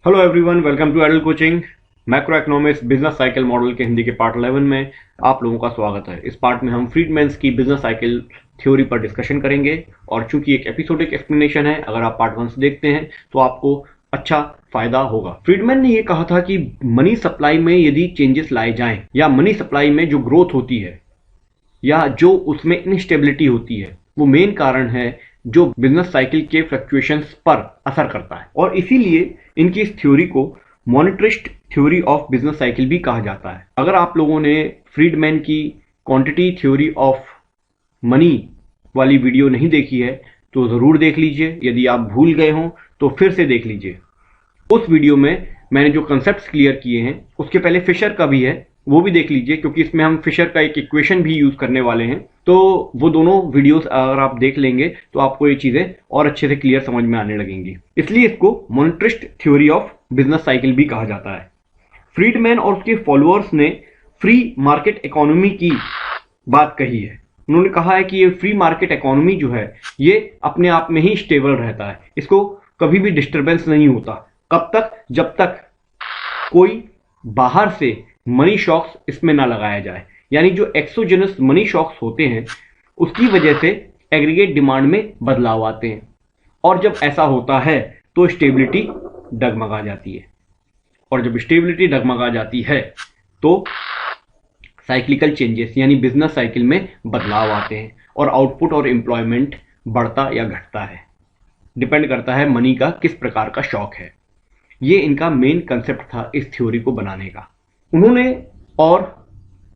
Hello everyone, welcome to एडल coaching. Macro economics business cycle model के हिंदी के part 11 में आप लोगों का स्वागत है। इस पार्ट में हम फ्रीडमैन्स की बिजनेस साइकिल थ्योरी पर डिस्कशन करेंगे और चूंकि एक एपिसोडिक एक्सप्लेनेशन है, अगर आप पार्ट 1 से देखते हैं तो आपको अच्छा फायदा होगा। फ्रीडमैन ने यह कहा था कि मनी सप्लाई में यदि चेंजेस लाए जाएं या मनी सप्लाई में जो ग्रोथ होती है या जो उसमें इनस्टेबिलिटी होती है, वो मेन कारण है जो बिजनेस साइकिल के फ्लक्चुएशंस पर असर करता है। और इसीलिए इनकी इस थ्योरी को मॉनेटरिस्ट थ्योरी ऑफ बिजनेस साइकिल भी कहा जाता है। अगर आप लोगों ने फ्रीडमैन की क्वांटिटी थ्योरी ऑफ मनी वाली वीडियो नहीं देखी है तो जरूर देख लीजिए। यदि आप भूल गए हों तो फिर से देख लीजिए। उस वीडियो में मैंने जो कंसेप्ट्स क्लियर किए हैं, उसके पहले फिशर का भी है, वो भी देख लीजिए, क्योंकि इसमें हम फिशर का एक इक्वेशन भी यूज करने वाले हैं। तो वो दोनों वीडियोस अगर आप देख लेंगे तो आपको ये चीजें और अच्छे से क्लियर समझ में आने लगेंगी। इसलिए इसको मॉनेटरिस्ट थ्योरी ऑफ बिजनेस साइकिल भी कहा जाता है। फ्रीडमैन और उसके फॉलोअर्स ने फ्री मार्केट इकोनॉमी की बात कही है। उन्होंने कहा है कि ये फ्री मार्केट इकोनॉमी जो है ये अपने आप में ही स्टेबल रहता है, इसको कभी भी डिस्टर्बेंस नहीं होता। कब तक? जब तक कोई बाहर से मनी शॉक्स इसमें ना लगाया जाए। यानी जो एक्सोजेनस मनी शॉक्स होते हैं उसकी वजह से एग्रीगेट डिमांड में बदलाव आते हैं, और जब ऐसा होता है तो स्टेबिलिटी डगमगा जाती है, और जब स्टेबिलिटी डगमगा जाती है तो साइक्लिकल चेंजेस यानी बिजनेस साइकिल में बदलाव आते हैं और आउटपुट और एम्प्लॉयमेंट बढ़ता या घटता है। डिपेंड करता है मनी का किस प्रकार का शॉक है। ये इनका मेन कंसेप्ट था इस थ्योरी को बनाने का। उन्होंने और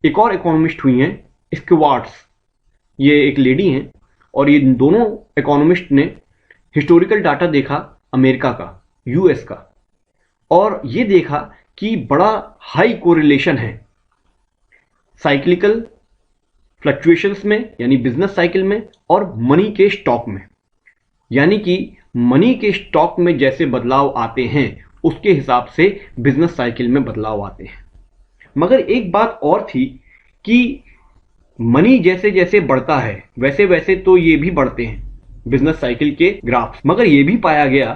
एक और इकोनॉमिस्ट हुई हैं स्क्वार्ट्स, ये एक लेडी हैं, और ये दोनों इकोनॉमिस्ट ने हिस्टोरिकल डाटा देखा अमेरिका का, यूएस का, और ये देखा कि बड़ा हाई कोरिलेशन है साइक्लिकल फ्लक्चुएशंस में यानी बिजनेस साइकिल में और मनी के स्टॉक में। यानी कि मनी के स्टॉक में जैसे बदलाव आते हैं उसके हिसाब से बिजनेस साइकिल में बदलाव आते हैं। मगर एक बात और थी कि मनी जैसे जैसे बढ़ता है वैसे वैसे तो ये भी बढ़ते हैं बिजनेस साइकिल के ग्राफ। मगर ये भी पाया गया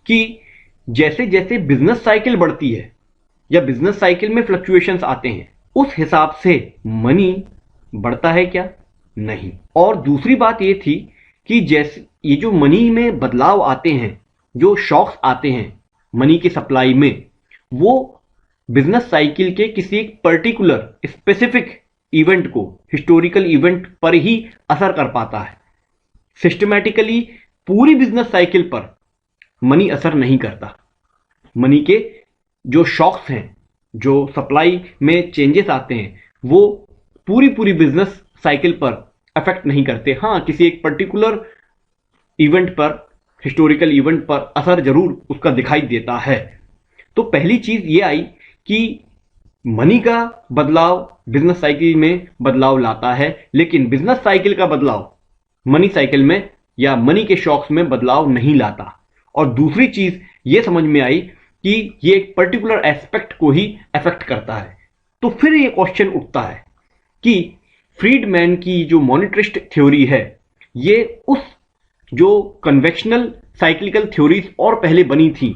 कि जैसे जैसे बिजनेस साइकिल बढ़ती है या बिजनेस साइकिल में फ्लक्चुएशंस आते हैं उस हिसाब से मनी बढ़ता है क्या? नहीं। और दूसरी बात ये थी कि जैसे ये जो मनी में बदलाव आते हैं, जो शॉक्स आते हैं मनी की सप्लाई में, वो बिजनेस साइकिल के किसी एक पर्टिकुलर स्पेसिफिक इवेंट को, हिस्टोरिकल इवेंट पर ही असर कर पाता है। सिस्टमैटिकली पूरी बिजनेस साइकिल पर मनी असर नहीं करता। मनी के जो शॉक्स हैं, जो सप्लाई में चेंजेस आते हैं, वो पूरी बिजनेस साइकिल पर अफेक्ट नहीं करते। हाँ, किसी एक पर्टिकुलर इवेंट पर, हिस्टोरिकल इवेंट पर असर जरूर उसका दिखाई देता है। तो पहली चीज ये आई कि मनी का बदलाव बिजनेस साइकिल में बदलाव लाता है, लेकिन बिजनेस साइकिल का बदलाव मनी साइकिल में या मनी के शॉक्स में बदलाव नहीं लाता। और दूसरी चीज ये समझ में आई कि ये एक पर्टिकुलर एस्पेक्ट को ही अफेक्ट करता है। तो फिर ये क्वेश्चन उठता है कि फ्रीडमैन की जो मॉनेटरिस्ट थ्योरी है ये उस जो कन्वेंशनल साइक्लिकल थ्योरीज और पहले बनी थी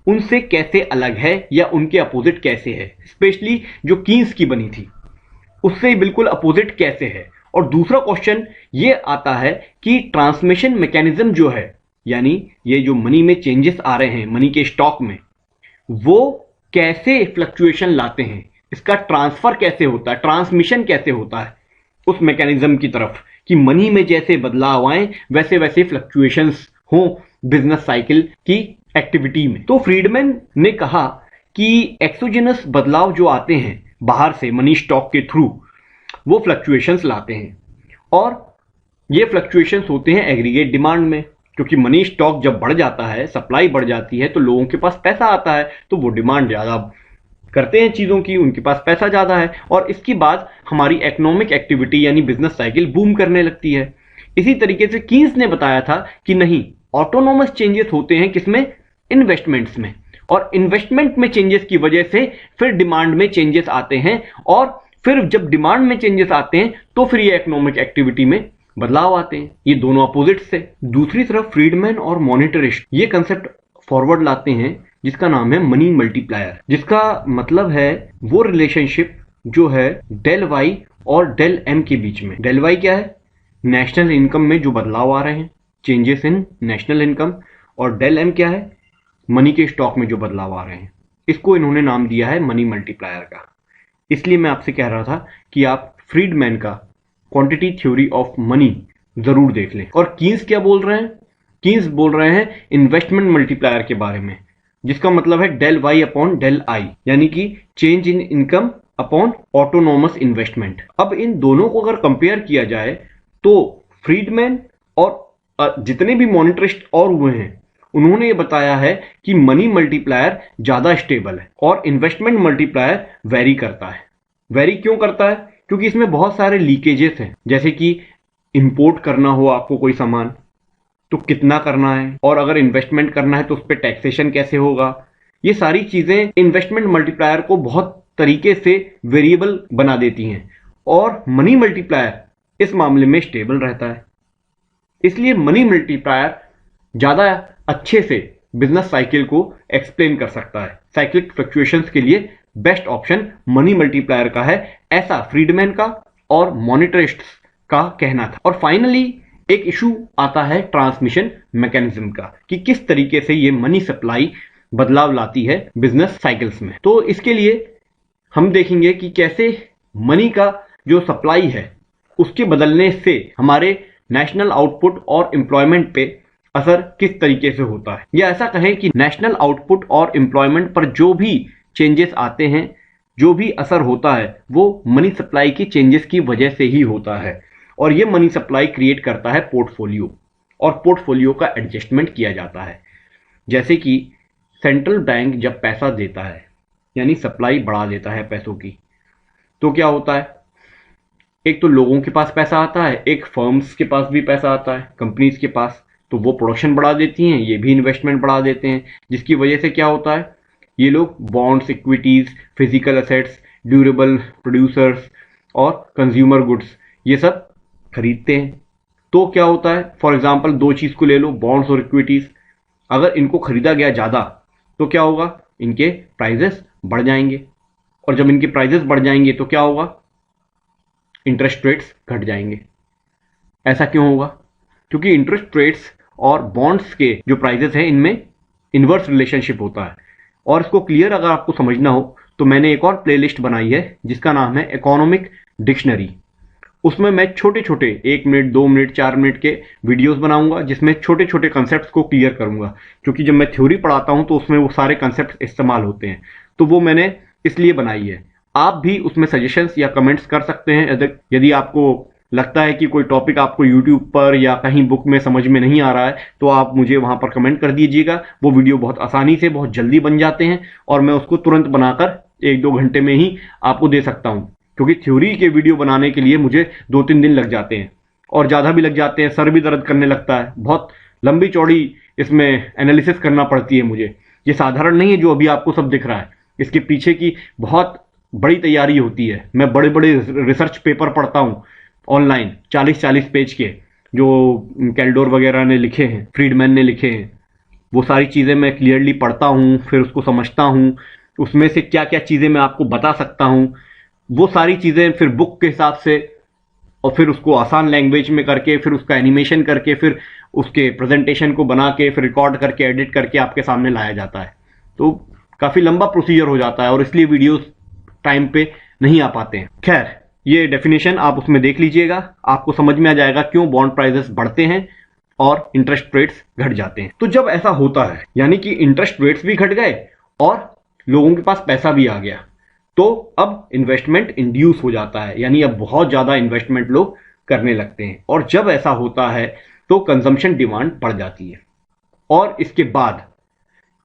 उनसे कैसे अलग है या उनके अपोजिट कैसे है। स्पेशली जो कीन्स की बनी थी उससे बिल्कुल अपोजिट कैसे है। और दूसरा क्वेश्चन ये आता है कि ट्रांसमिशन मैकेनिज्म जो है, यानी ये जो मनी में चेंजेस आ रहे हैं मनी के स्टॉक में, वो कैसे फ्लक्चुएशन लाते हैं, इसका ट्रांसफर कैसे होता है, ट्रांसमिशन कैसे होता है उस मैकेनिज्म की तरफ कि मनी में जैसे बदलाव आए वैसे वैसे फ्लक्चुएशंस हो बिजनेस साइकिल की एक्टिविटी में। तो फ्रीडमैन ने कहा कि एक्सोजेनस बदलाव जो आते हैं बाहर से मनी स्टॉक के थ्रू, वो फ्लक्चुएशंस लाते हैं, और ये फ्लक्चुएशंस होते हैं एग्रीगेट डिमांड में। क्योंकि मनी स्टॉक जब बढ़ जाता है, सप्लाई बढ़ जाती है, तो लोगों के पास पैसा आता है, तो वो डिमांड ज्यादा करते हैं चीजों की, उनके पास पैसा ज्यादा है, और इसके बाद हमारी इकोनॉमिक एक्टिविटी यानी बिजनेस साइकिल बूम करने लगती है। इसी तरीके से कीन्स ने बताया था कि नहीं, ऑटोनोमस चेंजेस होते हैं किसमें? इन्वेस्टमेंट्स में, और इन्वेस्टमेंट में चेंजेस की वजह से फिर डिमांड में चेंजेस आते हैं, और फिर जब डिमांड में चेंजेस आते हैं तो फिर ये इकोनॉमिक एक्टिविटी में बदलाव आते हैं। ये दोनों अपोजिट से। दूसरी तरफ फ्रीडमैन और मॉनेटरिस्ट ये कंसेप्ट फॉरवर्ड लाते हैं जिसका नाम है मनी मल्टीप्लायर, जिसका मतलब है वो रिलेशनशिप जो है डेल वाई और डेल एम के बीच में। डेल वाई क्या है? नेशनल इनकम में जो बदलाव आ रहे हैं, चेंजेस इन नेशनल इनकम। और डेल एम क्या है? मनी के स्टॉक में जो बदलाव आ रहे हैं। इसको इन्होंने नाम दिया है मनी मल्टीप्लायर का। इसलिए मैं आपसे कह रहा था कि आप फ्रीडमैन का क्वांटिटी थ्योरी ऑफ मनी जरूर देख लें। और कीन्स क्या बोल रहे हैं? कीन्स बोल रहे हैं इन्वेस्टमेंट मल्टीप्लायर के बारे में, जिसका मतलब है del Y upon del I, यानी कि change in income upon autonomous investment. अब इन दोनों को अगर कंपेयर किया जाए तो फ्रीडमैन और जितने भी मॉनेटरिस्ट और हुए हैं उन्होंने ये बताया है कि मनी मल्टीप्लायर ज्यादा स्टेबल है और इन्वेस्टमेंट मल्टीप्लायर वेरी करता है। वेरी क्यों करता है? क्योंकि इसमें बहुत सारे लीकेजेस हैं, जैसे कि इंपोर्ट करना हो आपको कोई सामान तो कितना करना है, और अगर इन्वेस्टमेंट करना है तो उस पर टैक्सेशन कैसे होगा। ये सारी चीजें इन्वेस्टमेंट मल्टीप्लायर को बहुत तरीके से वेरिएबल बना देती हैं और मनी मल्टीप्लायर इस मामले में स्टेबल रहता है। इसलिए मनी मल्टीप्लायर ज्यादा अच्छे से बिजनेस साइकिल को एक्सप्लेन कर सकता है। साइक्लिक फ्लक्चुएशंस के लिए बेस्ट ऑप्शन मनी मल्टीप्लायर का है, ऐसा फ्रीडमैन का और मॉनेटरिस्ट्स का कहना था। और फाइनली एक इशू आता है ट्रांसमिशन मैकेनिज्म का, कि किस तरीके से ये मनी सप्लाई बदलाव लाती है बिजनेस साइकिल्स में। तो इसके लिए हम देखेंगे कि कैसे मनी का जो सप्लाई है उसके बदलने से हमारे नेशनल आउटपुट और एम्प्लॉयमेंट पे असर किस तरीके से होता है, या ऐसा कहें कि नेशनल आउटपुट और एम्प्लॉयमेंट पर जो भी चेंजेस आते हैं, जो भी असर होता है, वो मनी सप्लाई की चेंजेस की वजह से ही होता है। और ये मनी सप्लाई क्रिएट करता है पोर्टफोलियो, और पोर्टफोलियो का एडजस्टमेंट किया जाता है। जैसे कि सेंट्रल बैंक जब पैसा देता है, यानी सप्लाई बढ़ा देता है पैसों की, तो क्या होता है? एक तो लोगों के पास पैसा आता है, एक फर्म्स के पास भी पैसा आता है, कंपनीज के पास, तो वो प्रोडक्शन बढ़ा देती हैं, ये भी इन्वेस्टमेंट बढ़ा देते हैं, जिसकी वजह से क्या होता है? ये लोग bonds, equities, physical assets, durable producers और कंज्यूमर गुड्स ये सब खरीदते हैं। तो क्या होता है? फॉर एग्जांपल दो चीज को ले लो, बॉन्ड्स और इक्विटीज। अगर इनको खरीदा गया ज्यादा तो क्या होगा? इनके प्राइजेस बढ़ जाएंगे, और जब इनके प्राइजेस बढ़ जाएंगे तो क्या होगा? इंटरेस्ट रेट्स घट जाएंगे। ऐसा क्यों होगा? क्योंकि इंटरेस्ट रेट्स और बॉन्ड्स के जो प्राइजेस हैं इनमें इनवर्स रिलेशनशिप होता है। और इसको क्लियर अगर आपको समझना हो तो मैंने एक और प्लेलिस्ट बनाई है जिसका नाम है इकोनॉमिक डिक्शनरी। उसमें मैं छोटे छोटे 1 मिनट, 2 मिनट, 4 मिनट के वीडियोस बनाऊंगा, जिसमें छोटे छोटे कंसेप्ट को क्लियर करूंगा, क्योंकि जब मैं थ्योरी पढ़ाता हूं तो उसमें वो सारे कंसेप्ट इस्तेमाल होते हैं। तो वो मैंने इसलिए बनाई है। आप भी उसमें सजेशंस या कमेंट्स कर सकते हैं। यदि आपको लगता है कि कोई टॉपिक आपको यूट्यूब पर या कहीं बुक में समझ में नहीं आ रहा है तो आप मुझे वहां पर कमेंट कर दीजिएगा। वो वीडियो बहुत आसानी से, बहुत जल्दी बन जाते हैं और मैं उसको तुरंत बनाकर 1-2 घंटे में ही आपको दे सकता हूं, क्योंकि थ्योरी के वीडियो बनाने के लिए मुझे 2-3 दिन लग जाते हैं और ज़्यादा भी लग जाते हैं। सर भी दर्द करने लगता है, बहुत लंबी चौड़ी इसमें एनालिसिस करना पड़ती है मुझे। ये साधारण नहीं है जो अभी आपको सब दिख रहा है, इसके पीछे की बहुत बड़ी तैयारी होती है। मैं बड़े बड़े रिसर्च पेपर पढ़ता हूँ ऑनलाइन, 40-40 पेज के, जो कैल्डोर वगैरह ने लिखे हैं, फ्रीडमैन ने लिखे हैं। वो सारी चीज़ें मैं क्लियरली पढ़ता हूँ, फिर उसको समझता हूँ, उसमें से क्या क्या चीज़ें मैं आपको बता सकता हूँ, वो सारी चीज़ें फिर बुक के हिसाब से, और फिर उसको आसान लैंग्वेज में करके, फिर उसका एनिमेशन करके, फिर उसके प्रेजेंटेशन को बना के, फिर रिकॉर्ड करके, एडिट करके आपके सामने लाया जाता है। तो काफ़ी लंबा प्रोसीजर हो जाता है और इसलिए वीडियोस टाइम पे नहीं आ पाते हैं। खैर, ये डेफिनेशन आप उसमें देख लीजिएगा, आपको समझ में आ जाएगा क्यों बॉन्ड प्राइसेस बढ़ते हैं और इंटरेस्ट रेट्स घट जाते हैं। तो जब ऐसा होता है, यानी कि इंटरेस्ट रेट्स भी घट गए और लोगों के पास पैसा भी आ गया, तो अब इन्वेस्टमेंट इंड्यूस हो जाता है, यानी अब बहुत ज्यादा इन्वेस्टमेंट लोग करने लगते हैं। और जब ऐसा होता है तो कंजम्पशन डिमांड बढ़ जाती है, और इसके बाद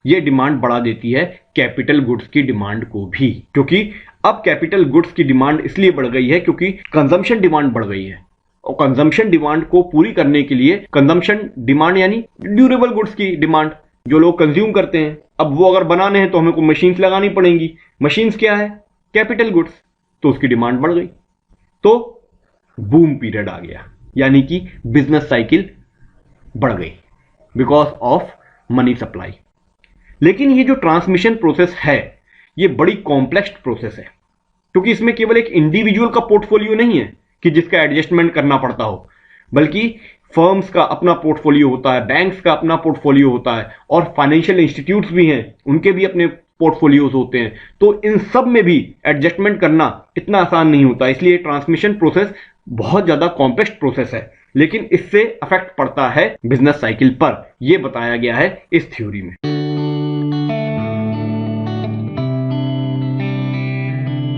ये डिमांड बढ़ा देती है कैपिटल गुड्स की डिमांड को भी, क्योंकि अब कैपिटल गुड्स की डिमांड इसलिए बढ़ गई है क्योंकि कंजम्पशन डिमांड बढ़ गई है। और कंजम्पशन डिमांड को पूरी करने के लिए, कंजम्पशन डिमांड यानी ड्यूरेबल गुड्स की डिमांड, जो लोग कंज्यूम करते हैं, अब वो अगर बनाने हैं तो हमें को मशीन्स लगानी पड़ेंगी। मशीन्स क्या है? Capital goods. तो उसकी डिमांड बढ़ गई, तो बूम पीरियड आ गया, यानी कि बिजनेस साइकिल बढ़ गई बिकॉज ऑफ मनी सप्लाई। लेकिन ये जो ट्रांसमिशन प्रोसेस है ये बड़ी कॉम्प्लेक्स प्रोसेस है, क्योंकि इसमें केवल एक इंडिविजुअल का पोर्टफोलियो नहीं है कि जिसका एडजस्टमेंट करना पड़ता हो, बल्कि फर्म्स का अपना पोर्टफोलियो होता है, बैंक्स का अपना पोर्टफोलियो होता है, और फाइनेंशियल इंस्टीट्यूट्स भी हैं, उनके भी अपने पोर्टफोलियोज होते हैं। तो इन सब में भी एडजस्टमेंट करना इतना आसान नहीं होता, इसलिए ट्रांसमिशन प्रोसेस बहुत ज्यादा कॉम्प्लेक्स प्रोसेस है, लेकिन इससे अफेक्ट पड़ता है बिजनेस साइकिल पर, यह बताया गया है इस थ्योरी में।